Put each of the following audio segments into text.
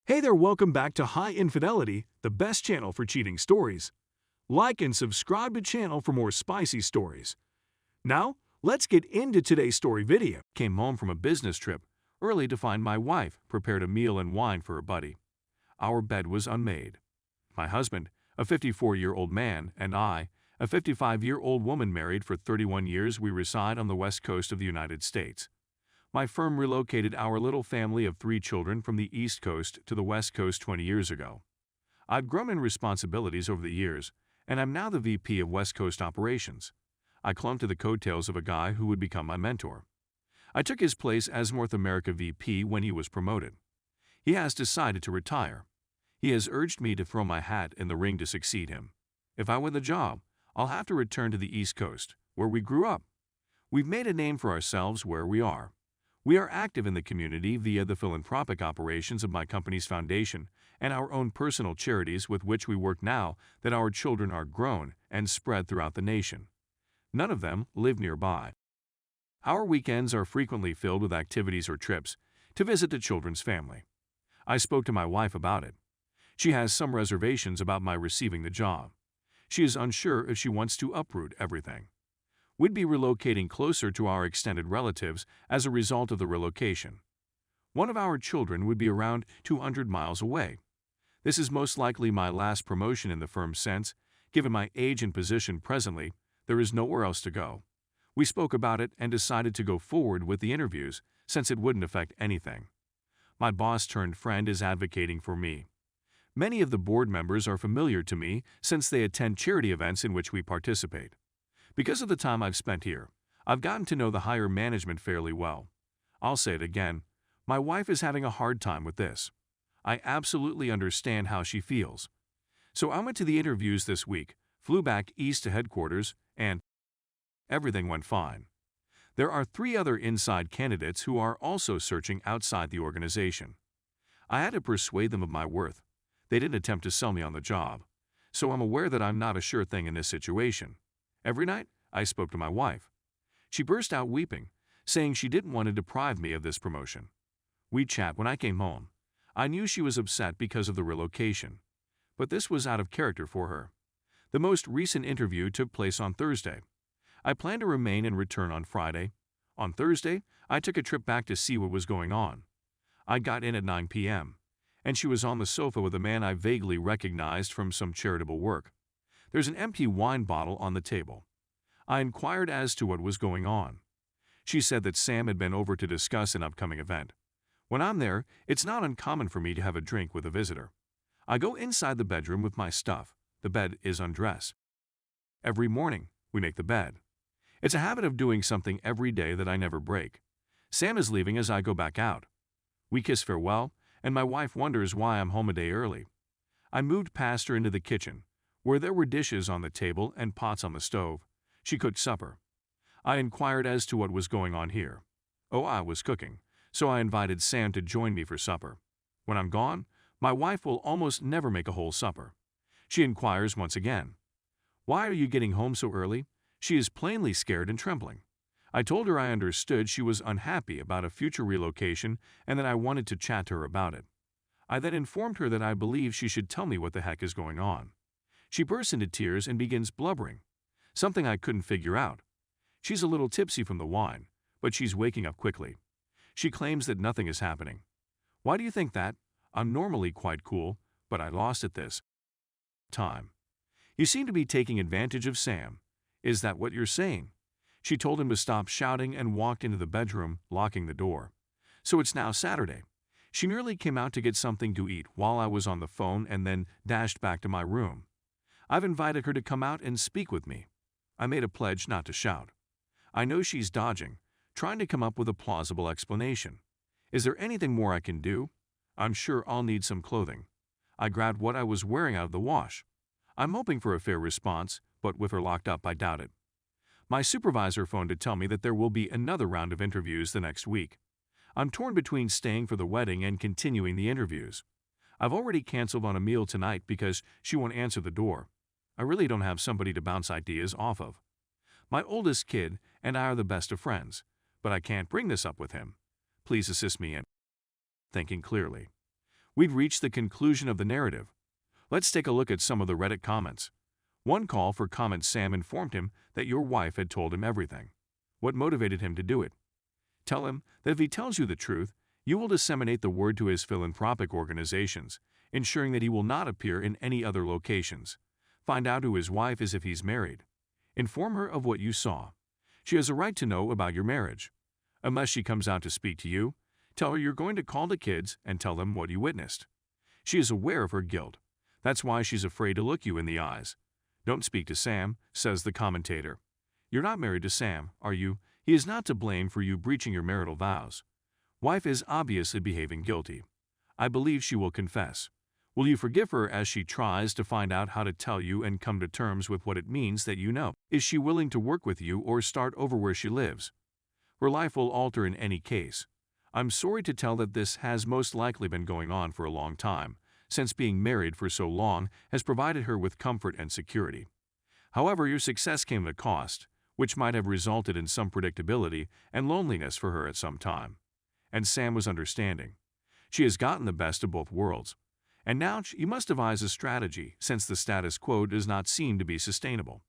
Hey there, welcome back to High Infidelity, the best channel for cheating stories. Like and subscribe to channel for more spicy stories. Now, let's get into today's story video. Came home from a business trip early to find my wife prepared a meal and wine for her buddy. Our bed was unmade. My husband, a 54-year-old man, and I, a 55-year-old woman married for 31 years, we reside on the west coast of the United States. My firm relocated our little family of 3 children from the East Coast to the West Coast 20 years ago. I've grown in responsibilities over the years, and I'm now the VP of West Coast Operations. I clung to the coattails of a guy who would become my mentor. I took his place as North America VP when he was promoted. He has decided to retire. He has urged me to throw my hat in the ring to succeed him. If I win the job, I'll have to return to the East Coast, where we grew up. We've made a name for ourselves where we are. We are active in the community via the philanthropic operations of my company's foundation and our own personal charities with which we work now that our children are grown and spread throughout the nation. None of them live nearby. Our weekends are frequently filled with activities or trips to visit the children's family. I spoke to my wife about it. She has some reservations about my receiving the job. She is unsure if she wants to uproot everything. We'd be relocating closer to our extended relatives as a result of the relocation. One of our children would be around 200 miles away. This is most likely my last promotion in the firm since, given my age and position presently, there is nowhere else to go. We spoke about it and decided to go forward with the interviews since it wouldn't affect anything. My boss-turned-friend is advocating for me. Many of the board members are familiar to me since they attend charity events in which we participate. Because of the time I've spent here, I've gotten to know the higher management fairly well. I'll say it again, my wife is having a hard time with this. I absolutely understand how she feels. So I went to the interviews this week, flew back east to headquarters, and everything went fine. There are 3 other inside candidates who are also searching outside the organization. I had to persuade them of my worth. They didn't attempt to sell me on the job, so I'm aware that I'm not a sure thing in this situation. Every night, I spoke to my wife. She burst out weeping, saying she didn't want to deprive me of this promotion. We'd chat when I came home. I knew she was upset because of the relocation, but this was out of character for her. The most recent interview took place on Thursday. I planned to remain and return on Friday. On Thursday, I took a trip back to see what was going on. I got in at 9 p.m., and she was on the sofa with a man I vaguely recognized from some charitable work. There's an empty wine bottle on the table. I inquired as to what was going on. She said that Sam had been over to discuss an upcoming event. When I'm there, it's not uncommon for me to have a drink with a visitor. I go inside the bedroom with my stuff. The bed is undressed. Every morning, we make the bed. It's a habit of doing something every day that I never break. Sam is leaving as I go back out. We kiss farewell, and my wife wonders why I'm home a day early. I moved past her into the kitchen, where there were dishes on the table and pots on the stove. She cooked supper. I inquired as to what was going on here. Oh, I was cooking, so I invited Sam to join me for supper. When I'm gone, my wife will almost never make a whole supper. She inquires once again, "Why are you getting home so early?" She is plainly scared and trembling. I told her I understood she was unhappy about a future relocation and that I wanted to chat to her about it. I then informed her that I believe she should tell me what the heck is going on. She bursts into tears and begins blubbering, something I couldn't figure out. She's a little tipsy from the wine, but she's waking up quickly. She claims that nothing is happening. Why do you think that? I'm normally quite cool, but I lost it this time. You seem to be taking advantage of Sam. Is that what you're saying? She told him to stop shouting and walked into the bedroom, locking the door. So it's now Saturday. She merely came out to get something to eat while I was on the phone and then dashed back to my room. I've invited her to come out and speak with me. I made a pledge not to shout. I know she's dodging, trying to come up with a plausible explanation. Is there anything more I can do? I'm sure I'll need some clothing. I grabbed what I was wearing out of the wash. I'm hoping for a fair response, but with her locked up, I doubt it. My supervisor phoned to tell me that there will be another round of interviews the next week. I'm torn between staying for the wedding and continuing the interviews. I've already canceled on a meal tonight because she won't answer the door. I really don't have somebody to bounce ideas off of. My oldest kid and I are the best of friends, but I can't bring this up with him. Please assist me in thinking clearly. we'd reached the conclusion of the narrative. Let's take a look at some of the Reddit comments. One call for comment: Sam informed him that your wife had told him everything. What motivated him to do it? Tell him that if he tells you the truth, you will disseminate the word to his philanthropic organizations, ensuring that he will not appear in any other locations. Find out who his wife is if he's married. Inform her of what you saw. She has a right to know about your marriage. Unless she comes out to speak to you, tell her you're going to call the kids and tell them what you witnessed. She is aware of her guilt. That's why she's afraid to look you in the eyes. Don't speak to Sam, says the commentator. You're not married to Sam, are you? He is not to blame for you breaching your marital vows. Wife is obviously behaving guilty. I believe she will confess. Will you forgive her as she tries to find out how to tell you and come to terms with what it means that you know? Is she willing to work with you or start over where she lives? Her life will alter in any case. I'm sorry to tell that this has most likely been going on for a long time, since being married for so long has provided her with comfort and security. However, your success came at a cost, which might have resulted in some predictability and loneliness for her at some time. And Sam was understanding. She has gotten the best of both worlds. And now you must devise a strategy, since the status quo does not seem to be sustainable.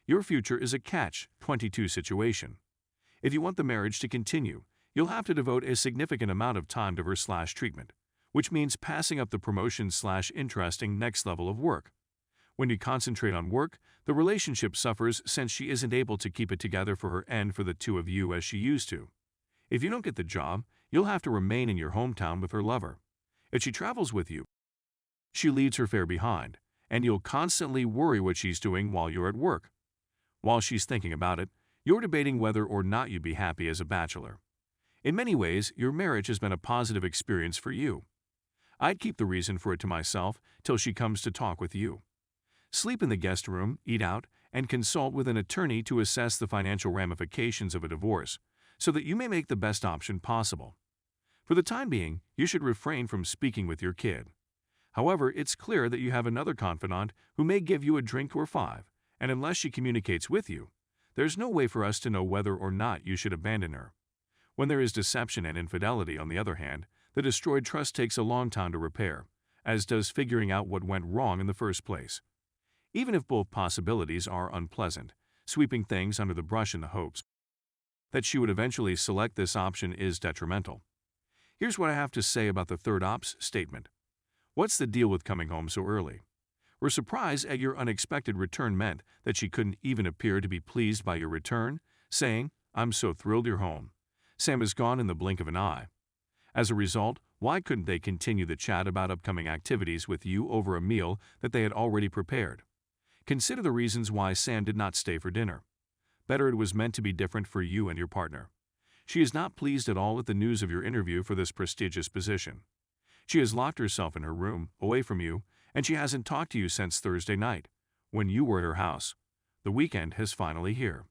Your future is a catch-22 situation. If you want the marriage to continue, you'll have to devote a significant amount of time to her treatment, which means passing up the promotion/interesting next level of work. When you concentrate on work, the relationship suffers since she isn't able to keep it together for her and for the two of you as she used to. If you don't get the job, you'll have to remain in your hometown with her lover. If she travels with you, she leaves her fare behind, and you'll constantly worry what she's doing while you're at work. While she's thinking about it, you're debating whether or not you'd be happy as a bachelor. In many ways, your marriage has been a positive experience for you. I'd keep the reason for it to myself till she comes to talk with you. Sleep in the guest room, eat out, and consult with an attorney to assess the financial ramifications of a divorce, so that you may make the best option possible. For the time being, you should refrain from speaking with your kid. However, it's clear that you have another confidant who may give you a drink or five, and unless she communicates with you, there's no way for us to know whether or not you should abandon her. When there is deception and infidelity, on the other hand, the destroyed trust takes a long time to repair, as does figuring out what went wrong in the first place. Even if both possibilities are unpleasant, sweeping things under the brush in the hopes that she would eventually select this option is detrimental. Here's what I have to say about the third op's statement. What's the deal with coming home so early? Her surprise at your unexpected return meant that she couldn't even appear to be pleased by your return, saying, "I'm so thrilled you're home." Sam is gone in the blink of an eye. As a result, why couldn't they continue the chat about upcoming activities with you over a meal that they had already prepared? Consider the reasons why Sam did not stay for dinner. Better it was meant to be different for you and your partner. She is not pleased at all at the news of your interview for this prestigious position. She has locked herself in her room, away from you, and she hasn't talked to you since Thursday night, when you were at her house. The weekend has finally here.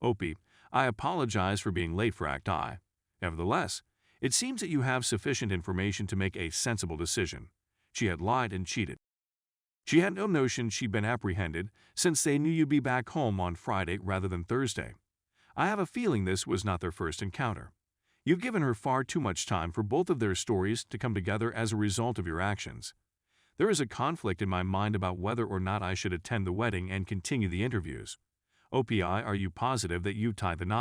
Opie, I apologize for being late for Act I. Nevertheless, it seems that you have sufficient information to make a sensible decision. She had lied and cheated. She had no notion she'd been apprehended, since they knew you'd be back home on Friday rather than Thursday. I have a feeling this was not their first encounter. You've given her far too much time for both of their stories to come together as a result of your actions. There is a conflict in my mind about whether or not I should attend the wedding and continue the interviews. OPI, are you positive that you tied the knot?